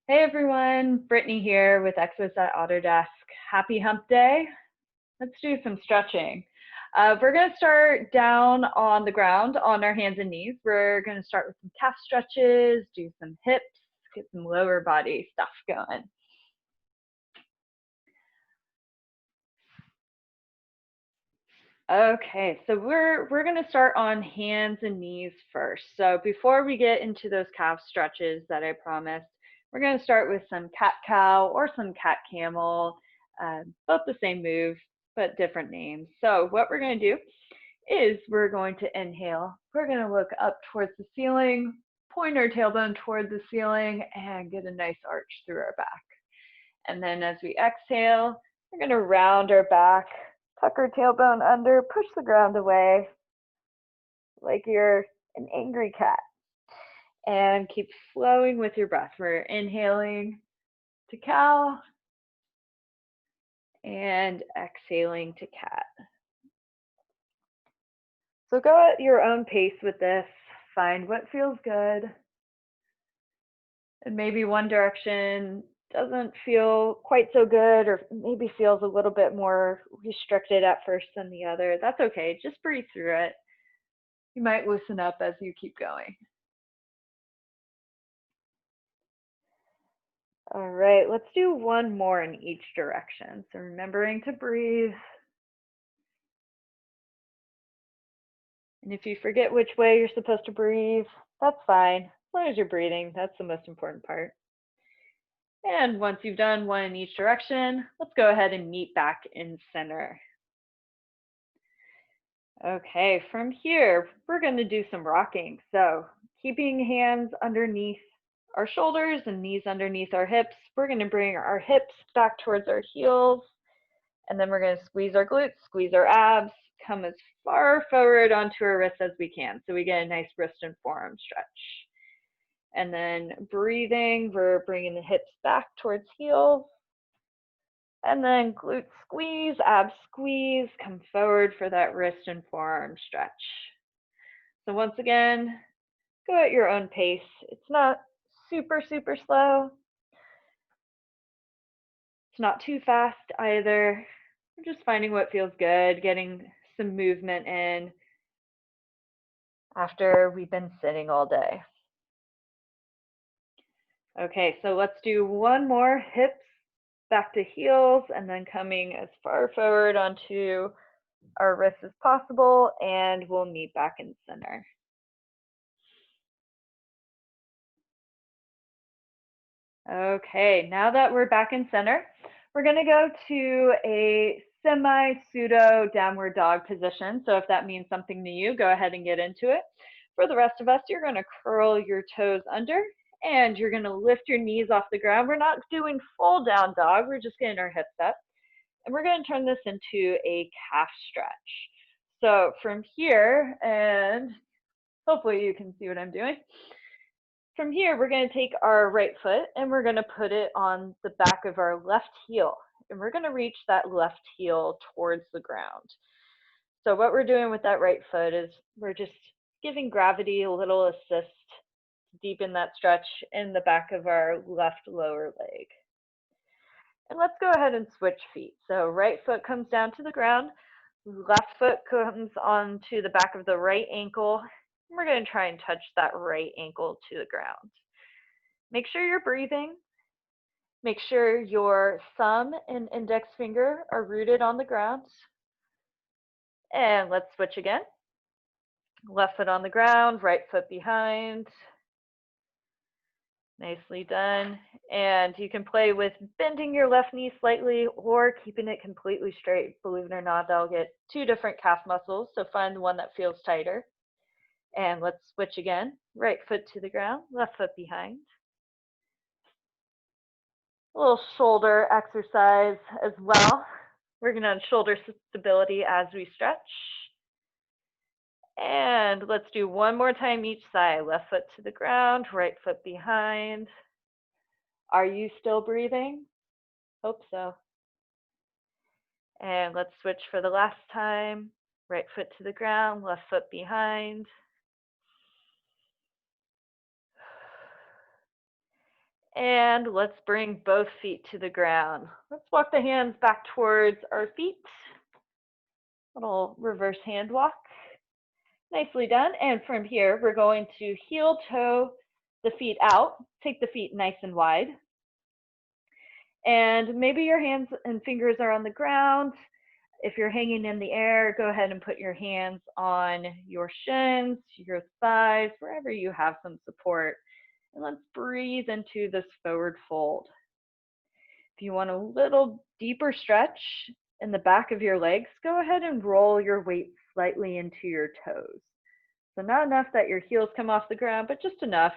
Hey everyone, Brittany here with Exos at Autodesk. Happy hump day. Let's do some stretching. We're going to start down on the ground on our hands and knees. We're going to start with some calf stretches, do some hips, get some lower body stuff going. Okay, so we're going to start on hands and knees first. So before we get into those calf stretches that I promised, we're going to start with some cat-cow or some cat-camel, both the same move, but different names. So what we're going to do is we're going to inhale. We're going to look up towards the ceiling, point our tailbone toward the ceiling, and get a nice arch through our back. And then as we exhale, we're going to round our back, tuck our tailbone under, push the ground away like you're an angry cat. And keep flowing with your breath. We're inhaling to cow and exhaling to cat. So go at your own pace with this. Find what feels good. And maybe one direction doesn't feel quite so good, or maybe feels a little bit more restricted at first than the other. That's okay. Just breathe through it. You might loosen up as you keep going. All right, let's do one more in each direction. So remembering to breathe. And if you forget which way you're supposed to breathe, that's fine. As long as you're breathing, that's the most important part. And once you've done one in each direction, let's go ahead and meet back in center. Okay, from here, we're going to do some rocking. So keeping hands underneath our shoulders and knees underneath our hips, we're going to bring our hips back towards our heels. And then we're going to squeeze our glutes, squeeze our abs, come as far forward onto our wrists as we can. So we get a nice wrist and forearm stretch. And then breathing, we're bringing the hips back towards heels. And then glute squeeze, ab squeeze, come forward for that wrist and forearm stretch. So once again, go at your own pace. It's not super, super slow. It's not too fast either. We're just finding what feels good, getting some movement in after we've been sitting all day. Okay, so let's do one more, hips back to heels, and then coming as far forward onto our wrists as possible, and we'll meet back in center. Okay, now that we're back in center, we're going to go to a semi-pseudo downward dog position. So if that means something to you, go ahead and get into it. For the rest of us, you're going to curl your toes under and you're going to lift your knees off the ground. We're not doing full down dog, we're just getting our hips up. And we're going to turn this into a calf stretch. So from here, and hopefully you can see what I'm doing. From here, we're going to take our right foot and we're going to put it on the back of our left heel. And we're going to reach that left heel towards the ground. So what we're doing with that right foot is we're just giving gravity a little assist to deepen that stretch in the back of our left lower leg. And let's go ahead and switch feet. So right foot comes down to the ground, left foot comes onto the back of the right ankle. We're going to try and touch that right ankle to the ground. Make sure you're breathing. Make sure your thumb and index finger are rooted on the ground. And let's switch again. Left foot on the ground, right foot behind. Nicely done. And you can play with bending your left knee slightly or keeping it completely straight. Believe it or not, that'll get two different calf muscles, so find the one that feels tighter. And let's switch again. Right foot to the ground, left foot behind. A little shoulder exercise as well. Working on shoulder stability as we stretch. And let's do one more time each side. Left foot to the ground, right foot behind. Are you still breathing? Hope so. And let's switch for the last time. Right foot to the ground, left foot behind. And let's bring both feet to the ground. Let's walk the hands back towards our feet. Little reverse hand walk. Nicely done. And from here, we're going to heel toe the feet out. Take the feet nice and wide. And maybe your hands and fingers are on the ground. If you're hanging in the air, go ahead and put your hands on your shins, your thighs, wherever you have some support. And let's breathe into this forward fold. If you want a little deeper stretch in the back of your legs, go ahead and roll your weight slightly into your toes. So not enough that your heels come off the ground, but just enough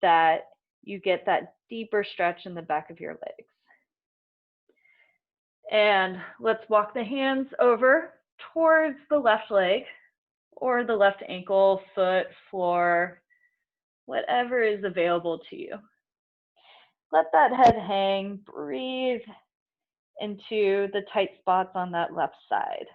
that you get that deeper stretch in the back of your legs. And let's walk the hands over towards the left leg or the left ankle, foot, floor, whatever is available to you. Let that head hang, breathe into the tight spots on that left side.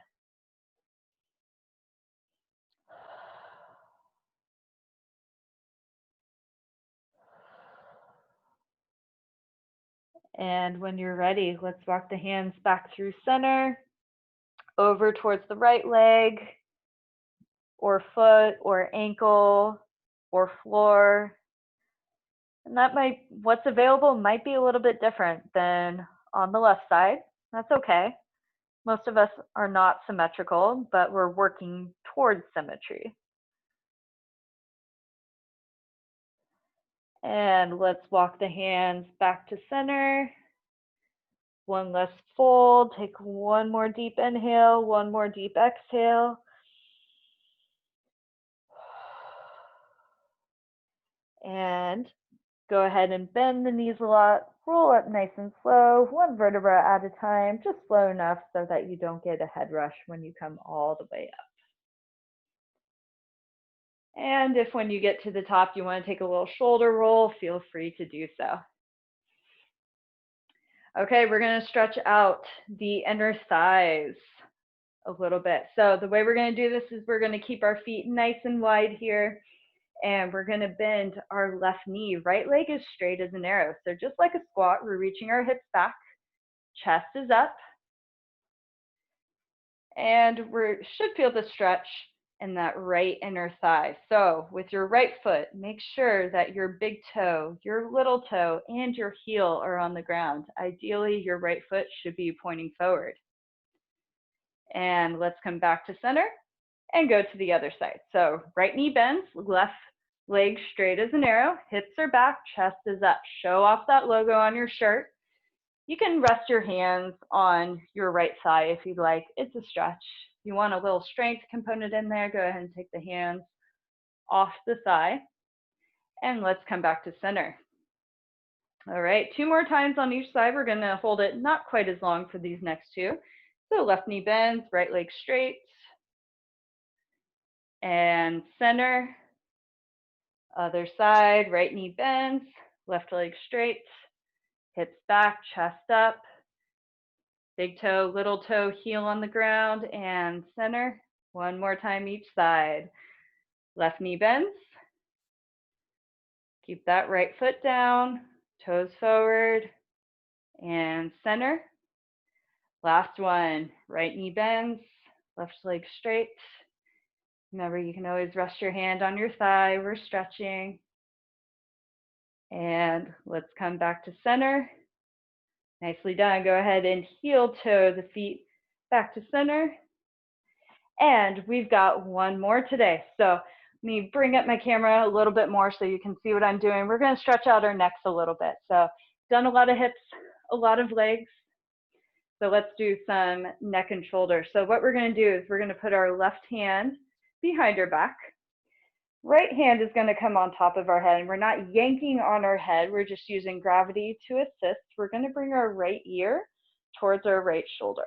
And when you're ready, let's walk the hands back through center, over towards the right leg, or foot, or ankle, or floor. And what's available might be a little bit different than on the left side. That's okay. Most of us are not symmetrical, but we're working towards symmetry. And let's walk the hands back to center. One less fold. Take one more deep inhale, one more deep exhale. And go ahead and bend the knees a lot. Roll up nice and slow, one vertebra at a time, just slow enough so that you don't get a head rush when you come all the way up. And if when you get to the top you want to take a little shoulder roll, feel free to do so. Okay, we're going to stretch out the inner thighs a little bit. So the way we're going to do this is we're going to keep our feet nice and wide here, and we're going to bend our left knee. Right leg is straight as an arrow. So just like a squat, we're reaching our hips back, chest is up, and we should feel the stretch in that right inner thigh. So with your right foot, make sure that your big toe, your little toe, and your heel are on the ground. Ideally, your right foot should be pointing forward. And let's come back to center and go to the other side. So right knee bends, left leg straight as an arrow, hips are back, chest is up. Show off that logo on your shirt. You can rest your hands on your right thigh if you'd like. It's a stretch. If you want a little strength component in there, go ahead and take the hands off the thigh. And let's come back to center. All right, 2 more times on each side. We're going to hold it not quite as long for these next 2. So left knee bends, right leg straight. And center. Other side, right knee bends, left leg straight. Hips back, chest up. Big toe, little toe, heel on the ground, and center. 1 more time each side. Left knee bends. Keep that right foot down, toes forward, and center. Last one, right knee bends, left leg straight. Remember, you can always rest your hand on your thigh. We're stretching. And let's come back to center. Nicely done. Go ahead and heel toe the feet back to center. And we've got 1 more today. So let me bring up my camera a little bit more so you can see what I'm doing. We're going to stretch out our necks a little bit. So done a lot of hips, a lot of legs. So let's do some neck and shoulder. So what we're going to do is we're going to put our left hand behind our back. Right hand is going to come on top of our head, and we're not yanking on our head. We're just using gravity to assist. We're going to bring our right ear towards our right shoulder.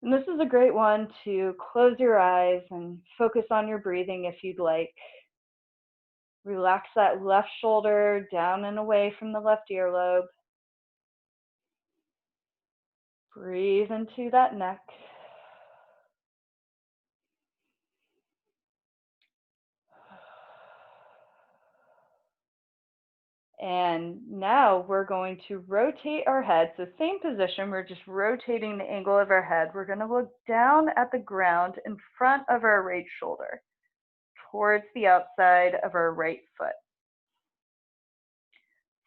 And this is a great one to close your eyes and focus on your breathing if you'd like. Relax that left shoulder down and away from the left earlobe. Breathe into that neck. And now we're going to rotate our head. So same position, we're just rotating the angle of our head. We're going to look down at the ground in front of our right shoulder, towards the outside of our right foot.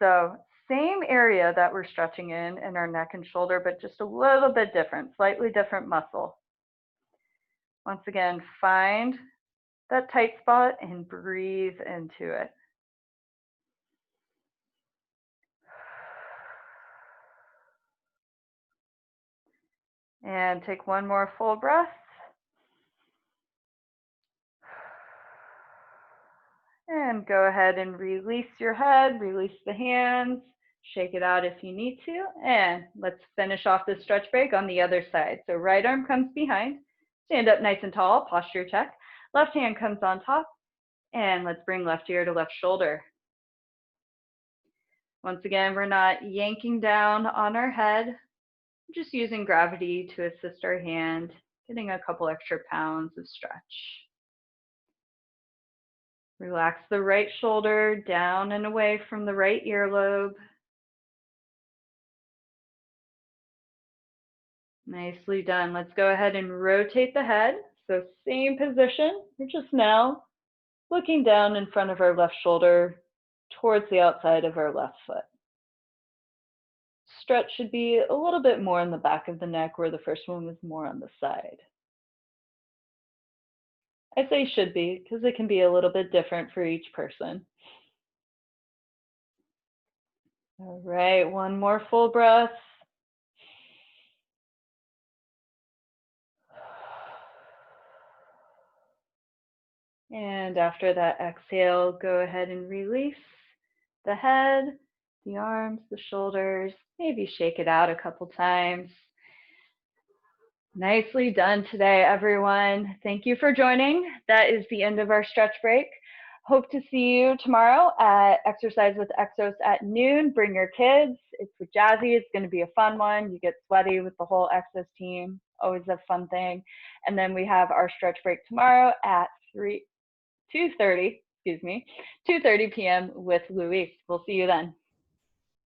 So same area that we're stretching in our neck and shoulder, but just a little bit different, slightly different muscle. Once again, find that tight spot and breathe into it. And take one more full breath. And go ahead and release your head, release the hands, shake it out if you need to. And let's finish off this stretch break on the other side. So right arm comes behind, stand up nice and tall, posture check. Left hand comes on top, and let's bring left ear to left shoulder. Once again, we're not yanking down on our head, just using gravity to assist our hand, getting a couple extra pounds of stretch. Relax the right shoulder down and away from the right earlobe. Nicely done. Let's go ahead and rotate the head. So same position, we're just now looking down in front of our left shoulder towards the outside of our left foot. Stretch should be a little bit more in the back of the neck where the first one was more on the side. I say should be because it can be a little bit different for each person. All right, one more full breath. And after that exhale, go ahead and release the head, the arms, the shoulders, maybe shake it out a couple times. Nicely done today, everyone. Thank you for joining. That is the end of our stretch break. Hope to see you tomorrow at Exercise with Exos at noon. Bring your kids. It's with Jazzy. It's going to be a fun one. You get sweaty with the whole Exos team. Always a fun thing. And then we have our stretch break tomorrow at 2:30 p.m. with Luis. We'll see you then.